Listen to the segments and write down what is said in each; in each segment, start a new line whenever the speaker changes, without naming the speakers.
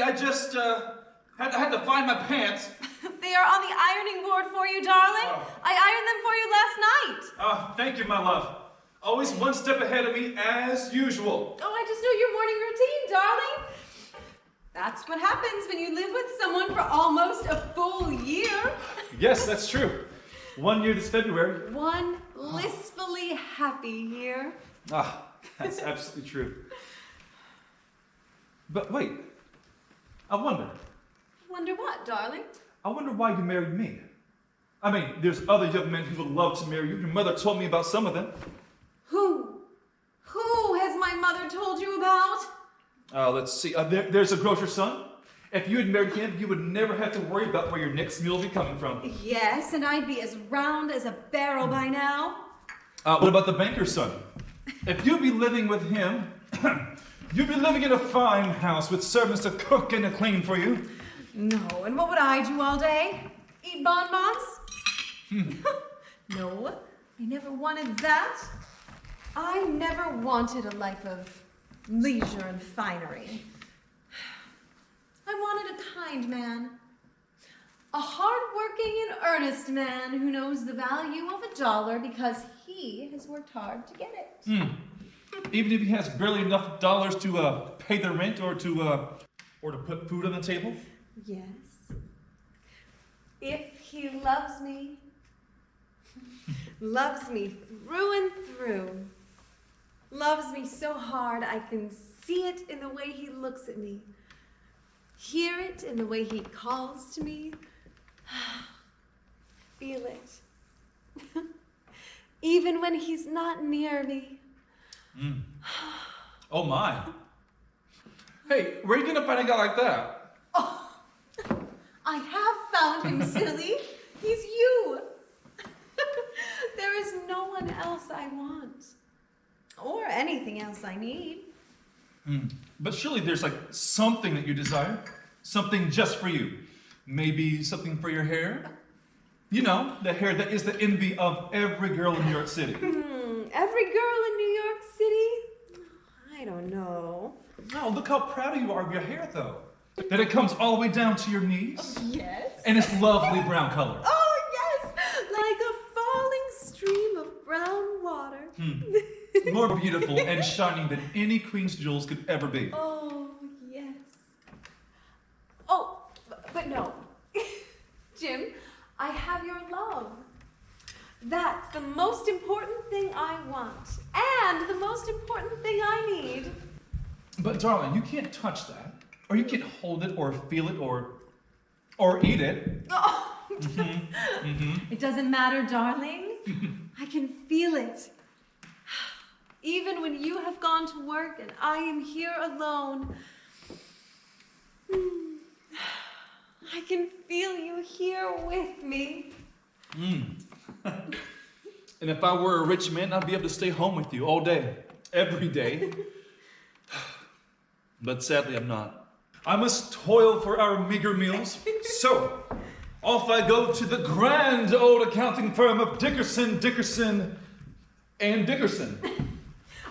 I just had to find my pants.
They are on the ironing board for you, darling. I ironed them for you last night.
Oh, thank you, my love. Always one step ahead of me, as usual.
Oh, I just know your morning routine, darling. That's what happens when you live with someone for almost a full year.
Yes, that's true. 1 year this February.
One blissfully happy year.
Ah, that's absolutely true. But wait, I wonder.
Wonder what, darling?
I wonder why you married me. I mean, there's other young men who would love to marry you. Your mother told me about some of them.
Who? Who has my mother told you about?
Let's see. There's a grocer's son. If you had married him, you would never have to worry about where your next meal will be coming from.
Yes, and I'd be as round as a barrel by now.
What about the banker's son? If you'd be living with him, you'd be living in a fine house with servants to cook and to clean for you.
No, and what would I do all day? Eat bonbons? No, I never wanted that. I never wanted a life of leisure and finery. I wanted a kind man. A hard-working and earnest man who knows the value of $1 because he has worked hard to get it.
Even if he has barely enough dollars to pay the rent or to put food on the table?
Yes. If he loves me, loves me through and through, loves me so hard I can see it in the way he looks at me, hear it in the way he calls to me, feel it, even when he's not near me.
Oh my. Hey, where are you gonna find a guy like that?
Oh, I have found him, silly. He's you. There is no one else I want. Or anything else I need.
But surely there's like something that you desire. Something just for you. Maybe something for your hair. You know, the hair that is the envy of every girl in New York City.
Every girl in New York City? I don't know.
Oh, look how proud you are of your hair, though. That it comes all the way down to your knees.
Yes.
And it's lovely brown color.
Oh, yes. Like a falling stream of brown water.
More beautiful and shining than any queen's jewels could ever be.
Oh, yes. Oh, but no. Jim, I have your love. That's the most important thing I want. And the most important thing I need.
But darling, you can't touch that. Or you can't hold it or feel it or eat it.
Oh. It doesn't matter, darling. I can feel it. Even when you have gone to work and I am here alone. I can feel you here with me.
And if I were a rich man, I'd be able to stay home with you all day, every day. But sadly, I'm not. I must toil for our meager meals. So, off I go to the grand old accounting firm of Dickerson, and Dickerson.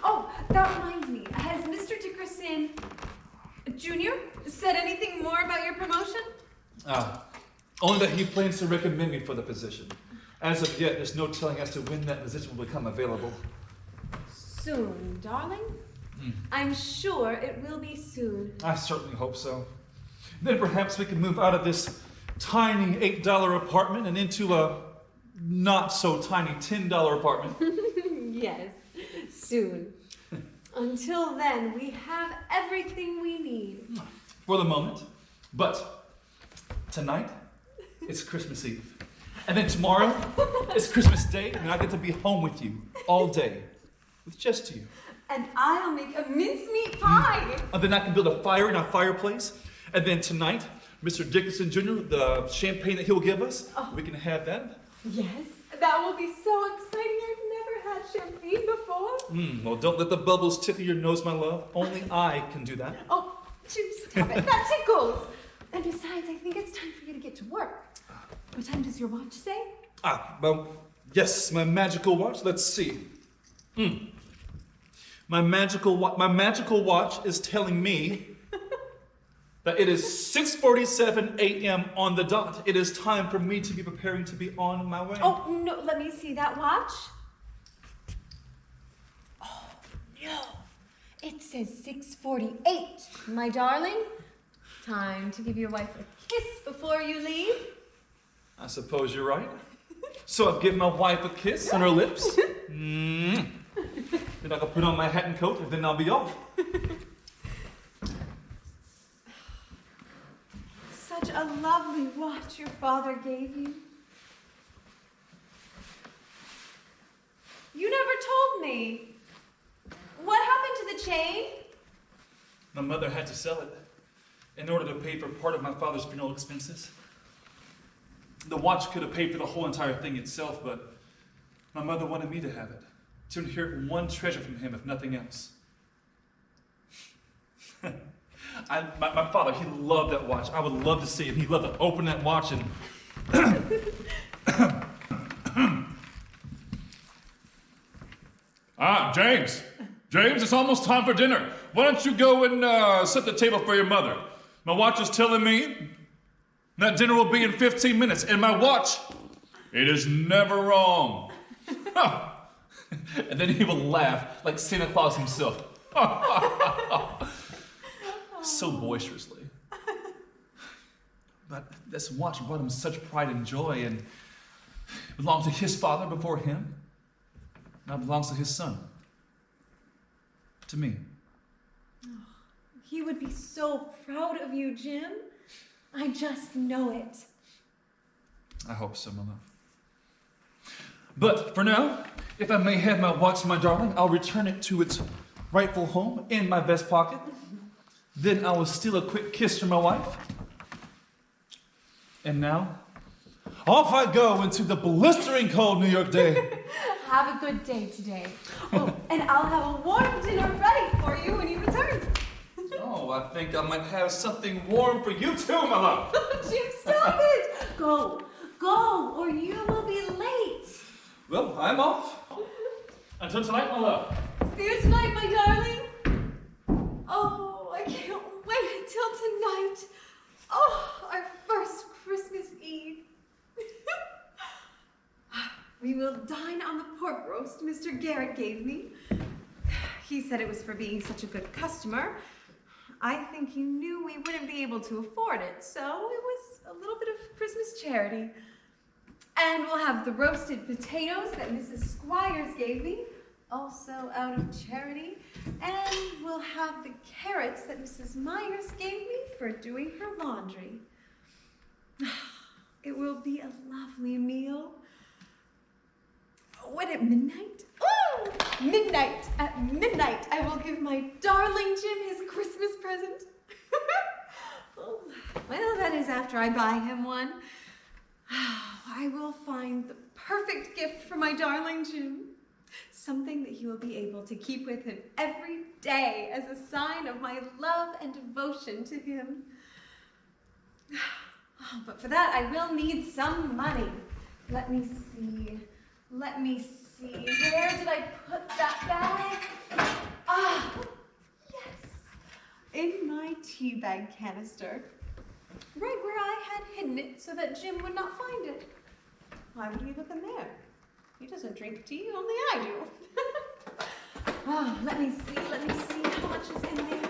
Oh, that reminds me. Has Mr. Dickerson Jr. said anything more about your promotion?
Only that he plans to recommend me for the position. As of yet, there's no telling as to when that position will become available.
Soon, darling. I'm sure it will be soon.
I certainly hope so. Then perhaps we can move out of this tiny $8 apartment and into a not so tiny $10 apartment.
Yes, soon. Until then, we have everything we need.
For the moment. But tonight, it's Christmas Eve. And then tomorrow, it's Christmas Day, and I get to be home with you all day. With just you.
And I'll make a mincemeat pie.
And then I can build a fire in our fireplace. And then tonight, Mr. Dickerson Jr., the champagne that he'll give us, we can have that.
Yes, that will be so exciting. I've never had champagne before.
Well, don't let the bubbles tickle your nose, my love. Only I can do that.
Oh, Jim, stop it. That tickles. And besides, I think it's time for you to get to work. What time does your watch say?
Well, yes, my magical watch. Let's see. My magical watch is telling me that it is 6:47 a.m. on the dot. It is time for me to be preparing to be on my way.
Oh, no, let me see that watch. Oh, no. It says 6:48. My darling, time to give your wife a kiss before you leave.
I suppose you're right. So I'll give my wife a kiss on her lips. Then I can put on my hat and coat, and then I'll be off.
Such a lovely watch your father gave you. You never told me. What happened to the chain?
My mother had to sell it in order to pay for part of my father's funeral expenses. The watch could have paid for the whole entire thing itself, but my mother wanted me to have it, to inherit one treasure from him, if nothing else. My father, he loved that watch. I would love to see it. He'd love to open that watch and... James. James, it's almost time for dinner. Why don't you go and set the table for your mother? My watch is telling me that dinner will be in 15 minutes, and my watch, it is never wrong. And then he will laugh like Santa Claus himself. So boisterously. But this watch brought him such pride and joy, and it belonged to his father before him. Now it belongs to his son. To me.
He would be so proud of you, Jim. I just know it.
I hope so, my love. But for now, if I may have my watch, my darling, I'll return it to its rightful home in my vest pocket. Then I will steal a quick kiss from my wife. And now, off I go into the blistering cold New York day.
Have a good day today. Oh, and I'll have a warm dinner ready for you when you return.
Oh, I think I might have something warm for you too, my love.
Jim, stop it. Go, or you will be late.
Well, I'm off. Until tonight, my love.
See you tonight, my darling. Oh, I can't wait until tonight. Oh, our first Christmas Eve. We will dine on the pork roast Mr. Garrett gave me. He said it was for being such a good customer. I think he knew we wouldn't be able to afford it, so it was a little bit of Christmas charity. And we'll have the roasted potatoes that Mrs. Squires gave me, also out of charity. And we'll have the carrots that Mrs. Myers gave me for doing her laundry. It will be a lovely meal. What, at midnight? Oh, midnight! At midnight, I will give my darling Jim his Christmas present. Oh, well, that is after I buy him one. I will find the perfect gift for my darling Jim. Something that he will be able to keep with him every day as a sign of my love and devotion to him. Oh, but for that, I will need some money. Let me see. Where did I put that bag? Ah, yes. In my tea bag canister. Right where I had hidden it so that Jim would not find it. Why would he look in there? He doesn't drink tea, only I do. Oh, let me see how much is in there.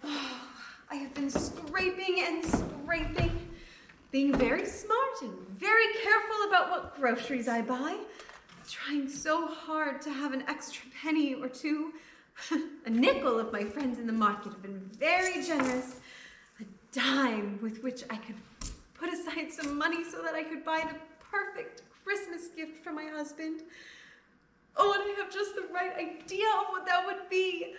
Oh, I have been scraping and scraping, being very smart and very careful about what groceries I buy, trying so hard to have an extra penny or two. A nickel if my friends in the market have been very generous. A dime with which I could put aside some money so that I could buy the perfect Christmas gift for my husband. Oh, and I have just the right idea of what that would be.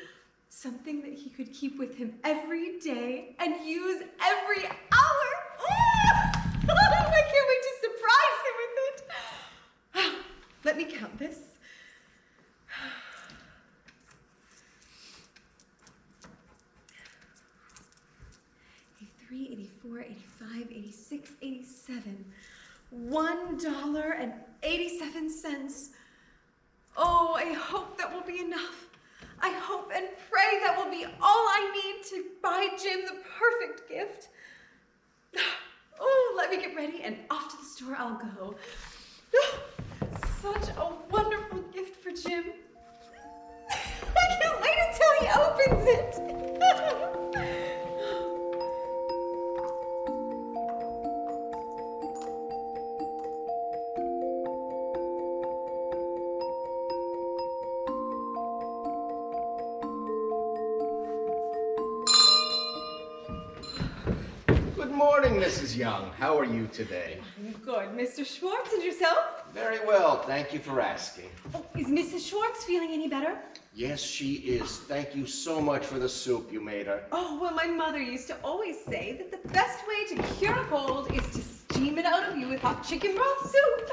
Something that he could keep with him every day and use every hour. Oh! I can't wait to surprise him with it. Let me count this. 83, 84, 85, 86, 87. $1.87. Oh, I hope that will be enough. I hope and pray that will be all I need to buy Jim the perfect gift. Oh, let me get ready and off to the store I'll go. Such a wonderful gift for Jim. I can't wait until he opens it.
Good morning, Mrs. Young. How are you today?
I'm good. Mr. Schwartz, and yourself?
Very well, thank you for asking.
Oh, is Mrs. Schwartz feeling any better?
Yes, she is. Thank you so much for the soup you made her.
Oh, well, my mother used to always say that the best way to cure a cold is to steam it out of you with hot chicken broth soup.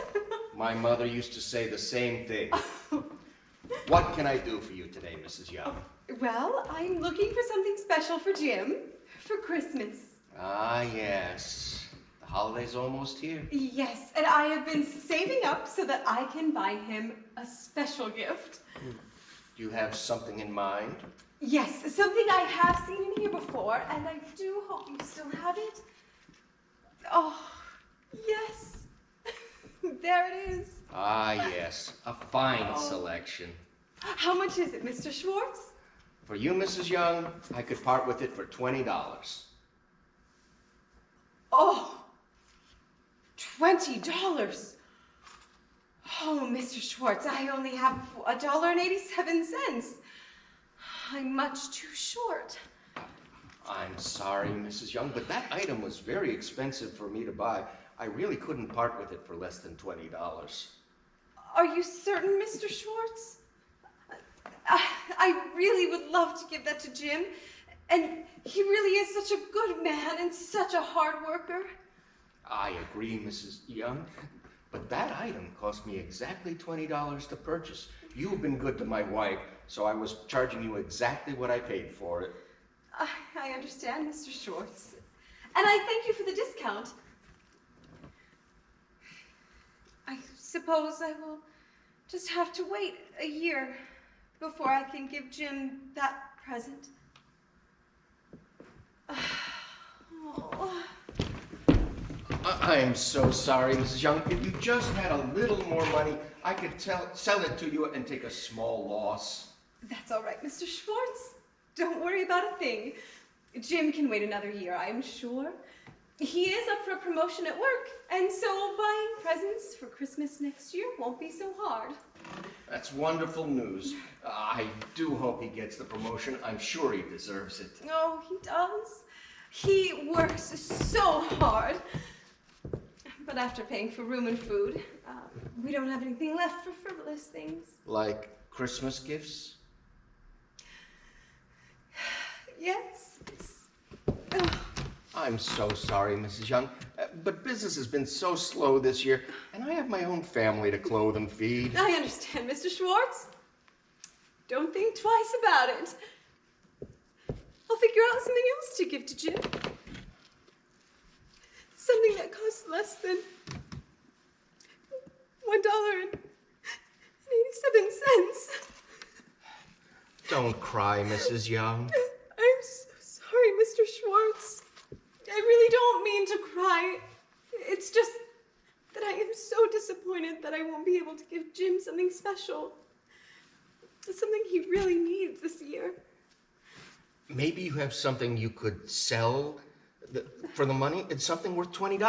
My mother used to say the same thing. What can I do for you today, Mrs. Young?
Well, I'm looking for something special for Jim for Christmas.
Ah, yes. The holiday's almost here.
Yes, and I have been saving up so that I can buy him a special gift.
Do you have something in mind?
Yes, something I have seen in here before, and I do hope you still have it. Oh, yes. There it is.
Ah, yes. A fine selection.
How much is it, Mr. Schwartz?
For you, Mrs. Young, I could part with it for $20.
Oh, $20. Oh, Mr. Schwartz, I only have $1.87. I'm much too short.
I'm sorry, Mrs. Young, but that item was very expensive for me to buy. I really couldn't part with it for less than $20.
Are you certain, Mr. Schwartz? I really would love to give that to Jim. And he really is such a good man and such a hard worker.
I agree, Mrs. Young, but that item cost me exactly $20 to purchase. You've been good to my wife, so I was charging you exactly what I paid for it.
I understand, Mr. Schwartz. And I thank you for the discount. I suppose I will just have to wait a year before I can give Jim that present. Oh.
I am so sorry, Mrs. Young. If you just had a little more money, I could sell it to you and take a small loss.
That's all right, Mr. Schwartz. Don't worry about a thing. Jim can wait another year, I'm sure. He is up for a promotion at work, and so buying presents for Christmas next year won't be so hard.
That's wonderful news. I do hope he gets the promotion. I'm sure he deserves it.
Oh, he does. He works so hard. But after paying for room and food, we don't have anything left for frivolous things.
Like Christmas gifts?
Yes.
I'm so sorry, Mrs. Young, but business has been so slow this year, and I have my own family to clothe and feed.
I understand, Mr. Schwartz. Don't think twice about it. I'll figure out something else to give to Jim. Something that costs less than $1.87.
Don't cry, Mrs. Young.
I'm so sorry, Mr. Schwartz. I really don't mean to cry. It's just that I am so disappointed that I won't be able to give Jim something special. It's something he really needs this year.
Maybe you have something you could sell for the money. It's something worth $20?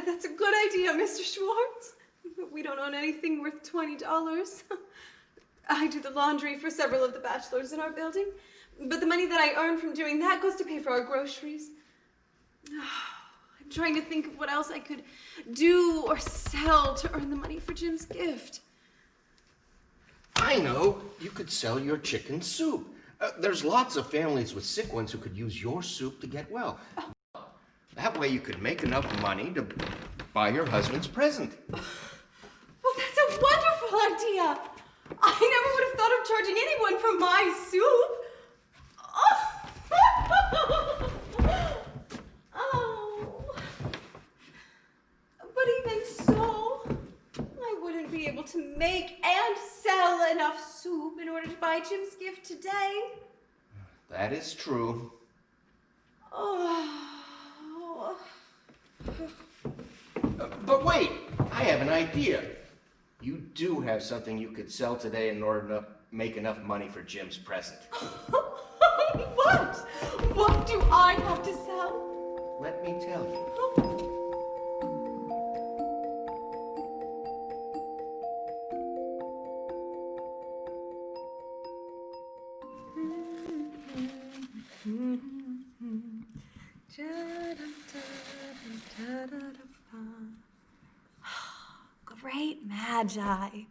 That's a good idea, Mr. Schwartz. But we don't own anything worth $20. I do the laundry for several of the bachelors in our building, but the money that I earn from doing that goes to pay for our groceries. I'm trying to think of what else I could do or sell to earn the money for Jim's gift.
I know. You could sell your chicken soup. There's lots of families with sick ones who could use your soup to get well. That way you could make enough money to buy your husband's present.
Well, that's a wonderful idea. I never would have thought of charging anyone for my soup. Oh. But even so, I wouldn't be able to make and sell enough soup in order to buy buy Jim's gift today.
That is true.
Oh.
But wait, I have an idea. You do have something you could sell today in order to make enough money for Jim's present.
What? What do I have to sell?
Let me tell you.
Great Magi.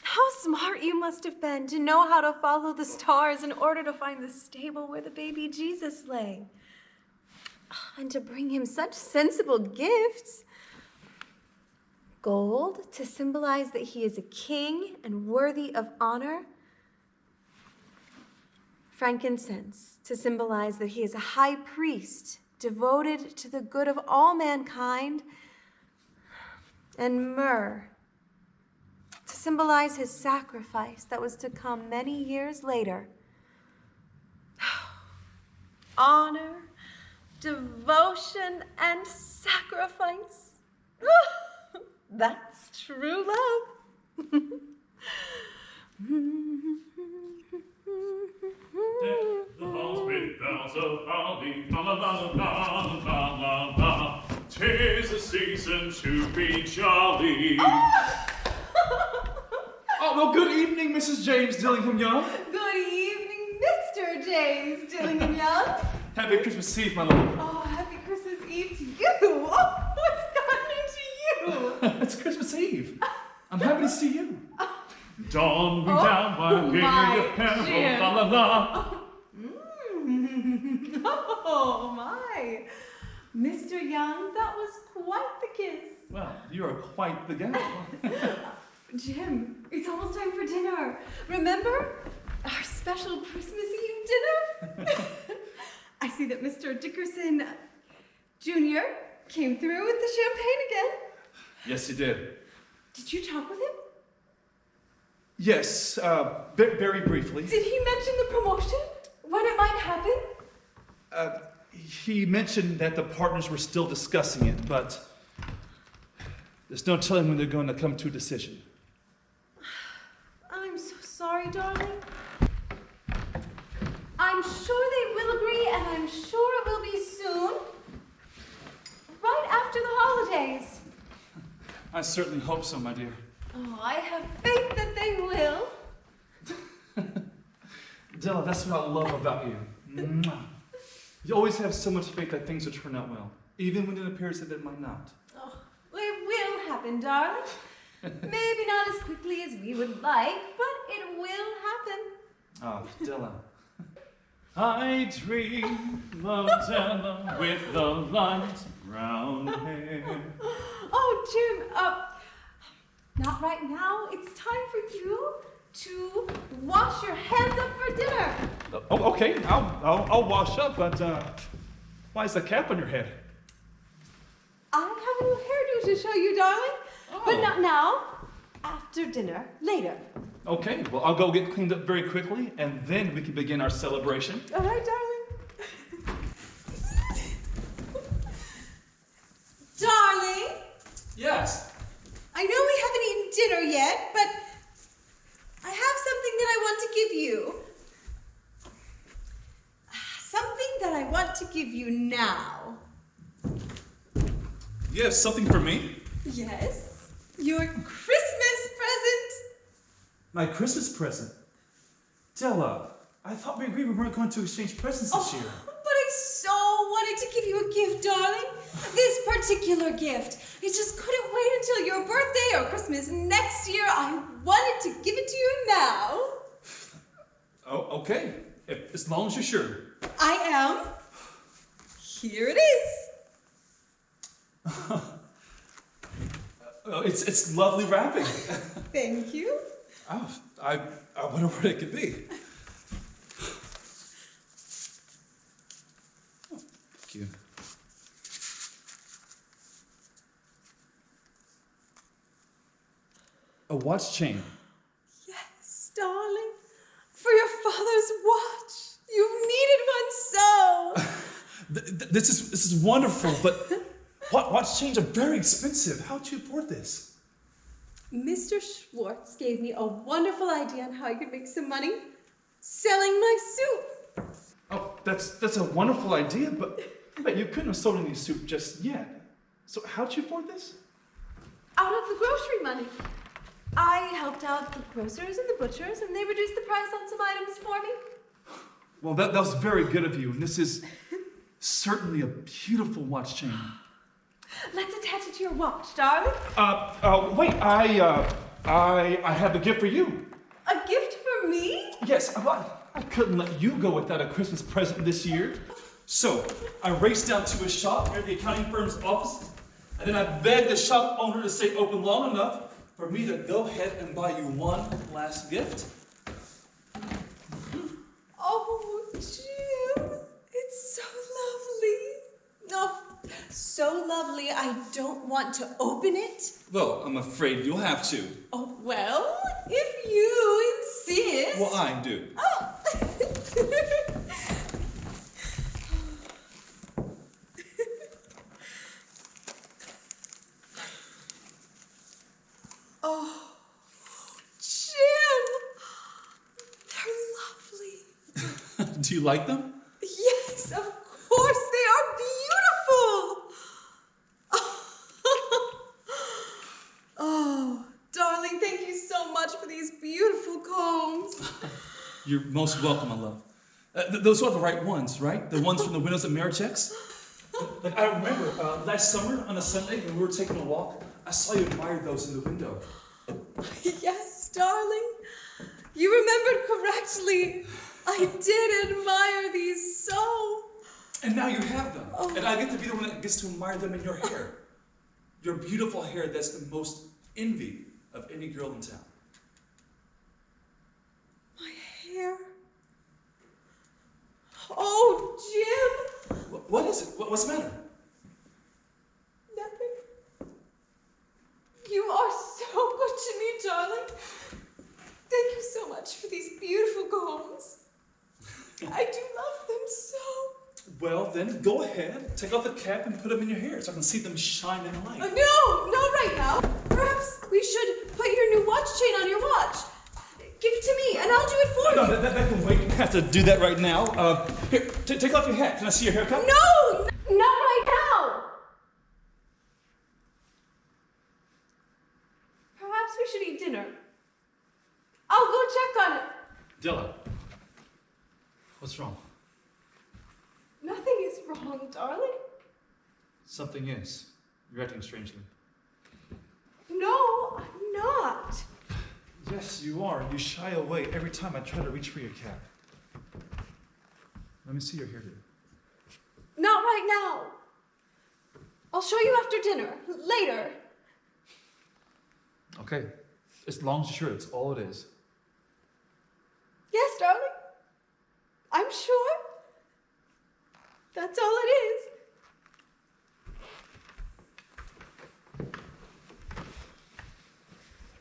How smart you must have been to know how to follow the stars in order to find the stable where the baby Jesus lay. And to bring him such sensible gifts. Gold to symbolize that he is a king and worthy of honor. Frankincense to symbolize that he is a high priest devoted to the good of all mankind. And myrrh to symbolize his sacrifice that was to come many years later. Honor, devotion, and sacrifice. That's true love.
Deck the halls with bells of holly, la la la la la la la la. 'Tis a season to be jolly.
Oh, well, good evening, Mrs. James Dillingham Young.
Good evening, Mr. James Dillingham Young.
Happy Christmas Eve, my love.
Oh, happy Christmas Eve to you. Oh, what's gotten into you?
It's Christmas Eve. I'm happy to see you.
Dawn we down while
my
hearing your carol,
Jim.
la la la.
Oh, my. Mr. Young, that was quite the kiss.
Well, you are quite the gal.
Jim, it's almost time for dinner. Remember our special Christmas Eve dinner? I see that Mr. Dickerson Jr. came through with the champagne again.
Yes, you did.
Did you talk with him?
Yes, very briefly.
Did he mention the promotion? When it might happen?
He mentioned that the partners were still discussing it, but there's no telling when they're going to come to a decision.
I'm so sorry, darling. I'm sure they will agree, and I'm sure it will be soon. Right after the holidays.
I certainly hope so, my dear.
Oh, I have faith that they will.
Della, that's what I love about you. Mwah. You always have so much faith that things will turn out well, even when it appears that it might not.
Oh, it will happen, darling. Maybe not as quickly as we would like, but it will happen.
Oh, Della.
I dream of Della with the light brown hair.
Oh, Jim, not right now. It's time for you to wash your hands up for dinner.
Oh, okay. I'll wash up, but why is the cap on your head?
I have a little hairdo to show you, darling. But
Oh.
not now. After dinner, later.
Okay, well, I'll go get cleaned up very quickly, and then we can begin our celebration.
All right, darling. Darling,
Yes.
I know we haven't eaten dinner yet, but I have something that I want to give you. Something that I want to give you now.
Yes, something for me?
Yes, your Christmas present.
My Christmas present? Della, I thought we agreed we weren't going to exchange presents this year.
But I so wanted to give you a gift, darling. This particular gift. I just couldn't wait until your birthday or Christmas next year. I wanted to give it to you now.
Oh, okay. As long as you're sure.
I am. Here it is.
It's lovely wrapping.
Thank you.
Oh, I wonder what it could be. Oh, thank you. A watch chain.
Yes, darling.
This is wonderful, but watch chains are very expensive. How'd you afford this?
Mr. Schwartz gave me a wonderful idea on how I could make some money selling my soup.
Oh, that's a wonderful idea, but you couldn't have sold any soup just yet. So how'd you afford this?
Out of the grocery money. I helped out the grocers and the butchers, and they reduced the price on some items for me.
Well, that was very good of you, and this is certainly a beautiful watch chain.
Let's attach it to your watch, darling.
Wait, I have a gift for you.
A gift for me?
Yes, I couldn't let you go without a Christmas present this year. So, I raced down to a shop near the accounting firm's office, and then I begged the shop owner to stay open long enough for me to go ahead and buy you one last gift.
Oh, Jim, it's so lovely. Oh, so lovely, I don't want to open it.
Well, I'm afraid you'll have to.
Oh, well, if you insist.
Well, I do.
Oh. Oh, Jim, they're lovely.
Do you like them?
Yes, of course, they are beautiful. Oh, darling, thank you so much for these beautiful combs.
You're most welcome, my love. Those are the right ones, right? The ones from the windows at Marichex? Like, I remember last summer on a Sunday when we were taking a walk, I saw you admire those in the window.
Yes, darling. You remembered correctly. I did admire these so.
And now you have them.
Oh.
And I get to be the one that gets to admire them in your hair. Your beautiful hair that's the most envy of any girl in town.
My hair. Oh, Jim.
What is it? What's the matter?
Nothing. You are so good to me, darling. Thank you so much for these beautiful combs. I do love them so.
Well, then go ahead, take off the cap and put them in your hair so I can see them shine in the light.
No, not right now. Perhaps we should put your new watch chain on your watch. Give it to me, and I'll do it for
No,
you.
that can wait. You have to do that right now. Here, take off your hat. Can I see your haircut?
No, not right now. Perhaps we should eat dinner. I'll go check on it.
Dilla, what's wrong?
Nothing is wrong, darling.
Something is. You're acting strangely.
No, I'm not.
Yes, you are. You shy away every time I try to reach for your cap. Let me see your hairdo.
Not right now. I'll show you after dinner, later.
Okay. As long as you're sure it's all it is.
Yes, darling. I'm sure. That's all it is.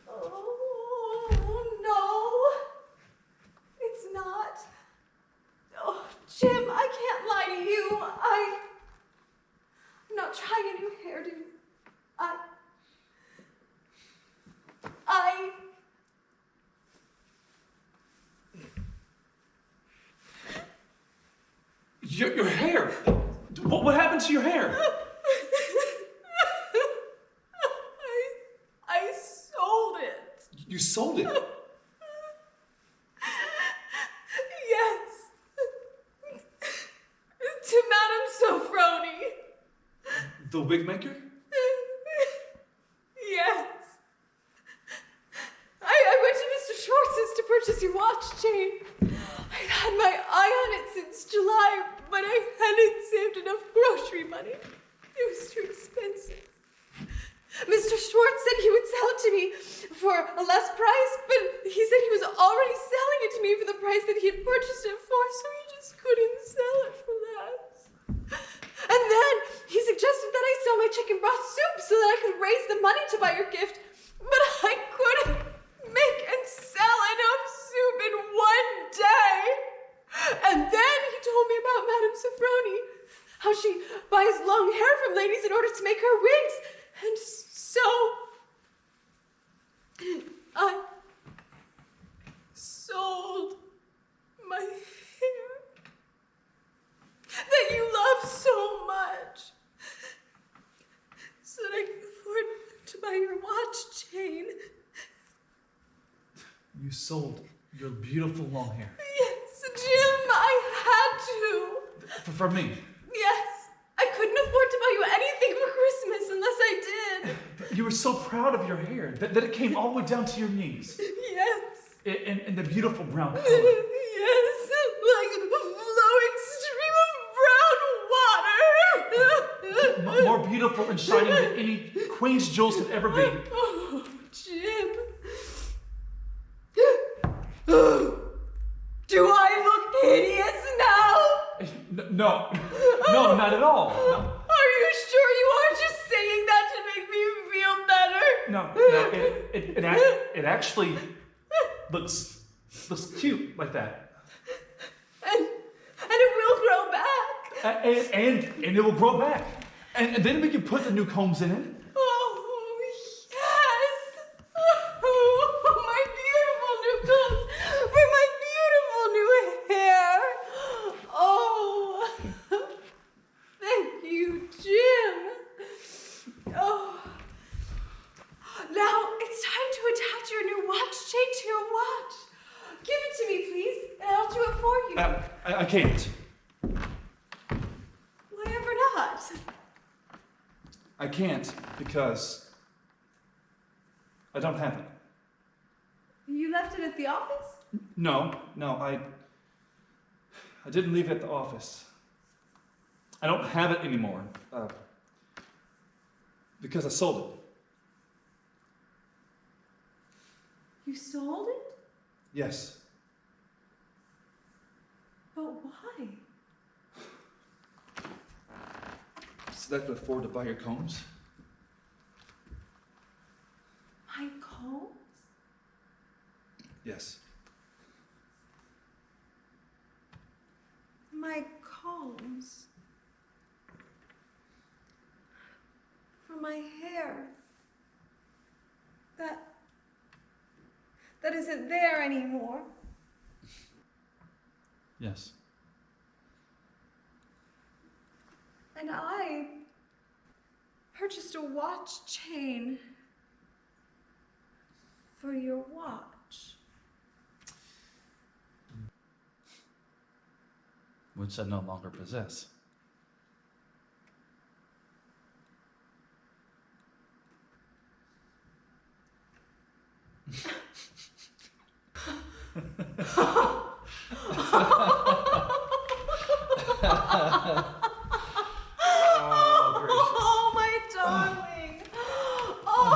Oh, no. It's not. Oh, Jim, I can't lie to you. I'm not trying a new hairdo.
Your hair! What happened to your hair?
I sold it.
You sold it.
Yes. To Madame Sofroni.
The wig maker?
Yes. I went to Mr. Schwartz's to purchase your watch chain. I've had my eye on it since July, but I hadn't saved enough grocery money. It was too expensive. Mr. Schwartz said he would sell it to me for a less price, but he said he was already selling it to me for the price that he had purchased it for, so he just couldn't sell it for less. And then he suggested that I sell my chicken broth soup so that I could raise the money to buy your gift, but I couldn't make and sell enough soup in one day. And then he told me about Madame Sofroni, how she to make her wigs, and so I sold my hair that you love so much so that I can afford to buy your watch chain.
You sold your beautiful long hair.
Yes, Jim, I had to.
For me.
Yes, I couldn't afford to buy you anything for Christmas unless I did.
But you were so proud of your hair that it came all the way down to your knees.
Yes.
In the beautiful brown color.
Yes, like a flowing stream of brown water.
More beautiful and shining than any queen's jewels could ever be.
Oh, Jim. Do I look hideous now?
No, not at all. No.
Are you sure you aren't just saying that to make me feel better?
No, it actually looks cute like that.
And it will grow back.
And it will grow back. And then we can put the new combs in it.
Oh, yes. Oh, my beautiful new combs for my beautiful new hair. Oh, thank you, Jim. Oh, now it's time to attach your new watch chain to your watch. Give it to me, please, and I'll do it for you.
I can't.
Why ever not?
I can't because I don't have it.
You left it at the office?
No, I didn't leave it at the office. I don't have it anymore because I sold it.
You sold it?
Yes.
But why?
So that I could afford to buy your combs?
My combs?
Yes.
My combs? For my hair? That isn't there anymore.
Yes.
And I purchased a watch chain for your watch.
Which I no longer possess.
Oh, my darling. Oh,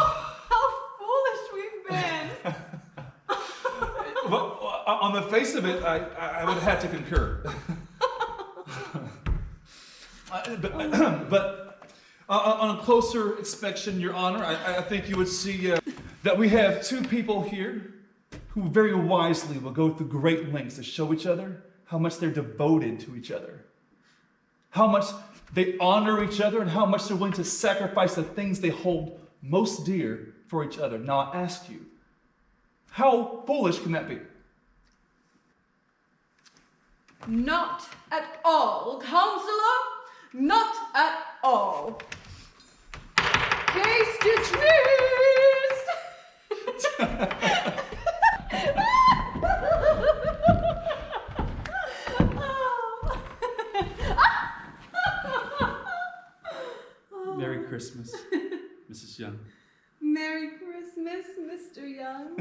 how foolish we've been.
Well, on the face of it, I would have to concur. But on a closer inspection, Your Honor, I think you would see that we have two people here who very wisely will go through great lengths to show each other how much they're devoted to each other, how much they honor each other, and how much they're willing to sacrifice the things they hold most dear for each other. Now I ask you, how foolish can that be?
Not at all, Counselor. Not at all. Case dismissed.
Merry Christmas, Mrs. Young.
Merry Christmas, Mr. Young.